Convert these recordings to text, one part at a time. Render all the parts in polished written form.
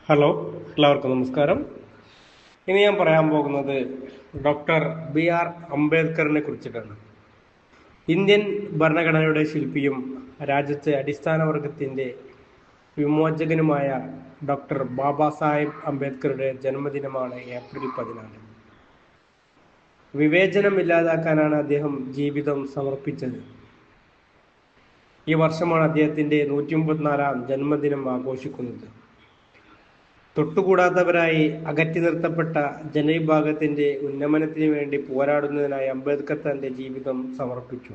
Hello, എല്ലാവർക്കും നമസ്കാരം. ഇനി ഞാൻ പറയാൻ പോകുന്നത് ഡോക്ടർ ബി.ആർ. അംബേദ്കറിനെ കുറിച്ചിട്ടാണ്. ഇന്ത്യൻ ഭരണഘടനയുടെ ശില്പിയും രാജ്യത്തെ അടിസ്ഥാന വർഗത്തിൻ്റെ വിമോചകനുമായ ഡോക്ടർ ബാബാ സാഹിബ് അംബേദ്കറുടെ ജന്മദിനമാണ് ഏപ്രിൽ 14. വിവേചനം ഇല്ലാതാക്കാനാണ് അദ്ദേഹം ജീവിതം സമർപ്പിച്ചത്. ഈ വർഷമാണ് അദ്ദേഹത്തിൻ്റെ 134-ാം ജന്മദിനം ആഘോഷിക്കുന്നത്. തൊട്ടുകൂടാത്തവരായി അകറ്റി നിർത്തപ്പെട്ട ജനവിഭാഗത്തിന്റെ ഉന്നമനത്തിന് വേണ്ടി പോരാടുന്നതിനായി അംബേദ്കർ തന്റെ ജീവിതം സമർപ്പിച്ചു.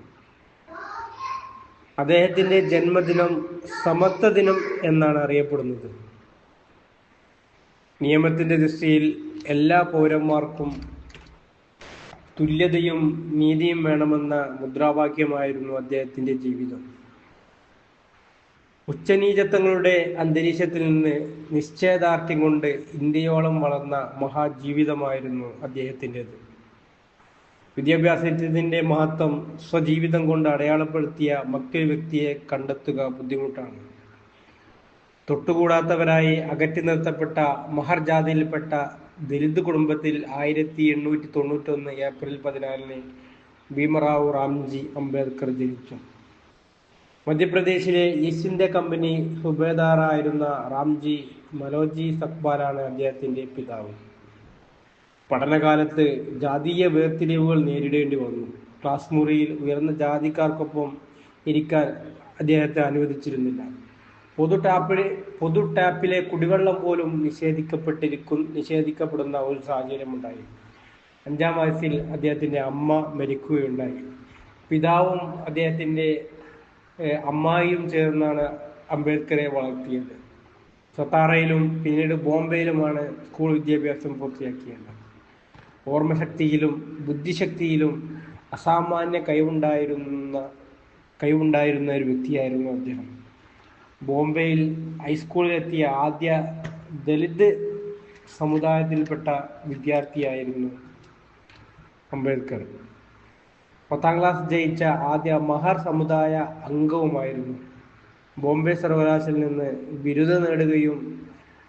അദ്ദേഹത്തിന്റെ ജന്മദിനം സമത്വ ദിനം എന്നാണ് അറിയപ്പെടുന്നത്. നിയമത്തിന്റെ ദൃഷ്ടിയിൽ എല്ലാ പൗരന്മാർക്കും തുല്യതയും നീതിയും വേണമെന്ന മുദ്രാവാക്യമായിരുന്നു അദ്ദേഹത്തിന്റെ ജീവിതം. ഉച്ചനീചത്വങ്ങളുടെ അന്തരീക്ഷത്തിൽ നിന്ന് നിശ്ചയദാർഢ്യം കൊണ്ട് ഇന്ത്യയോളം വളർന്ന മഹാജീവിതമായിരുന്നു അദ്ദേഹത്തിൻ്റെത്. വിദ്യാഭ്യാസത്തിന്റെ മഹത്വം സ്വജീവിതം കൊണ്ട് അടയാളപ്പെടുത്തിയ മറ്റൊരു വ്യക്തിയെ കണ്ടെത്തുക ബുദ്ധിമുട്ടാണ്. തൊട്ടുകൂടാത്തവരായി അകറ്റി നിർത്തപ്പെട്ട മഹർ ജാതിയിൽപ്പെട്ട ദലിത് കുടുംബത്തിൽ 1891 ഏപ്രിൽ 14 ഭീമറാവു റാംജി അംബേദ്കർ ജനിച്ചു. മധ്യപ്രദേശിലെ ഈസ്റ്റ് ഇന്ത്യ കമ്പനി സുബേദാറായിരുന്ന റാംജി മലോജി സക്പാലാണ് അദ്ദേഹത്തിന്റെ പിതാവ്. പഠനകാലത്ത് ജാതീയ വേർതിരിവുകൾ നേരിടേണ്ടി വന്നു. ക്ലാസ് മുറിയിൽ ഉയർന്ന ജാതിക്കാർക്കൊപ്പം ഇരിക്കാൻ അദ്ദേഹത്തെ അനുവദിച്ചിരുന്നില്ല. പൊതു ടാപ്പിലെ കുടിവെള്ളം പോലും നിഷേധിക്കപ്പെടുന്ന ഒരു സാഹചര്യമുണ്ടായി. 5-ാം വയസ്സിൽ അദ്ദേഹത്തിന്റെ അമ്മ മരിക്കുകയുണ്ടായി. പിതാവും അദ്ദേഹത്തിന്റെ അമ്മായിയും ചേർന്നാണ് അംബേദ്കറെ വളർത്തിയത്. സത്താറയിലും പിന്നീട് ബോംബെയിലുമാണ് സ്കൂൾ വിദ്യാഭ്യാസം പൂർത്തിയാക്കിയത്. ഓർമ്മശക്തിയിലും ബുദ്ധിശക്തിയിലും അസാമാന്യ കഴിവുണ്ടായിരുന്ന ഒരു വ്യക്തിയായിരുന്നു അദ്ദേഹം. ബോംബെയിൽ ഹൈസ്കൂളിലെത്തിയ ആദ്യ ദലിത് സമുദായത്തിൽപ്പെട്ട വിദ്യാർത്ഥിയായിരുന്നു അംബേദ്കർ. 10-ാം ക്ലാസ് ജയിച്ച ആദ്യ മഹർ സമുദായ അംഗവുമായിരുന്നു. ബോംബെ സർവകലാശാലയിൽ നിന്ന് ബിരുദം നേടുകയും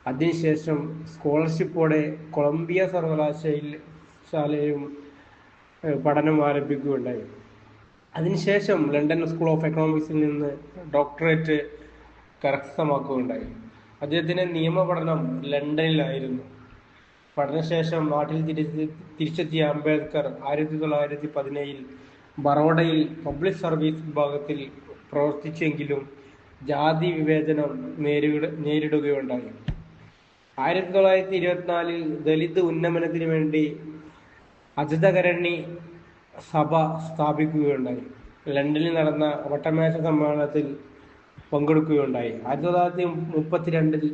അതിനുശേഷം സ്കോളർഷിപ്പോടെ കൊളംബിയ സർവകലാശാലയിലും പഠനം ആരംഭിക്കുകയുണ്ടായി. അതിനുശേഷം ലണ്ടൻ സ്കൂൾ ഓഫ് എക്കണോമിക്സിൽ നിന്ന് ഡോക്ടറേറ്റ് കരസ്ഥമാക്കുകയുണ്ടായി. അദ്ദേഹത്തിന്റെ നിയമപഠനം ലണ്ടനിലായിരുന്നു. പഠനശേഷം നാട്ടിൽ തിരിച്ചെത്തിയ അംബേദ്കർ 1917 ബറോഡയിൽ പബ്ലിക് സർവീസ് വിഭാഗത്തിൽ പ്രവർത്തിച്ചെങ്കിലും ജാതി വിവേചനം നേരിടുകയുണ്ടായി. 1924 ദലിത് ഉന്നമനത്തിന് വേണ്ടി അജിതകരണി സഭ സ്ഥാപിക്കുകയുണ്ടായി. ലണ്ടനിൽ നടന്ന വട്ടമേശ സമ്മേളനത്തിൽ പങ്കെടുക്കുകയുണ്ടായി. 1932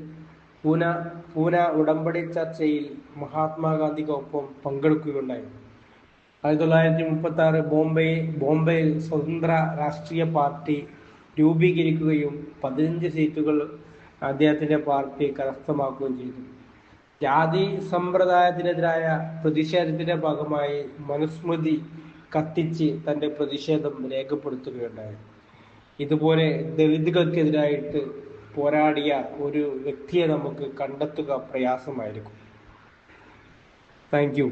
പൂന ഉടമ്പടി ചർച്ചയിൽ മഹാത്മാഗാന്ധിക്കൊപ്പം പങ്കെടുക്കുകയുണ്ടായി. 1936 ബോംബെയിൽ സ്വതന്ത്ര രാഷ്ട്രീയ പാർട്ടി രൂപീകരിക്കുകയും 15 സീറ്റുകൾ അദ്ദേഹത്തിന്റെ പാർട്ടി കരസ്ഥമാക്കുകയും ചെയ്തു. ജാതി സമ്പ്രദായത്തിനെതിരായ പ്രതിഷേധത്തിന്റെ ഭാഗമായി മനുസ്മൃതി കത്തിച്ച് തന്റെ പ്രതിഷേധം രേഖപ്പെടുത്തുകയുണ്ടായി. ഇതുപോലെ ദലിതുകൾക്കെതിരായിട്ട് പോരാടിയ ഒരു വ്യക്തിയെ നമുക്ക് കണ്ടെത്തുക പ്രയാസമായിരിക്കും. Thank U.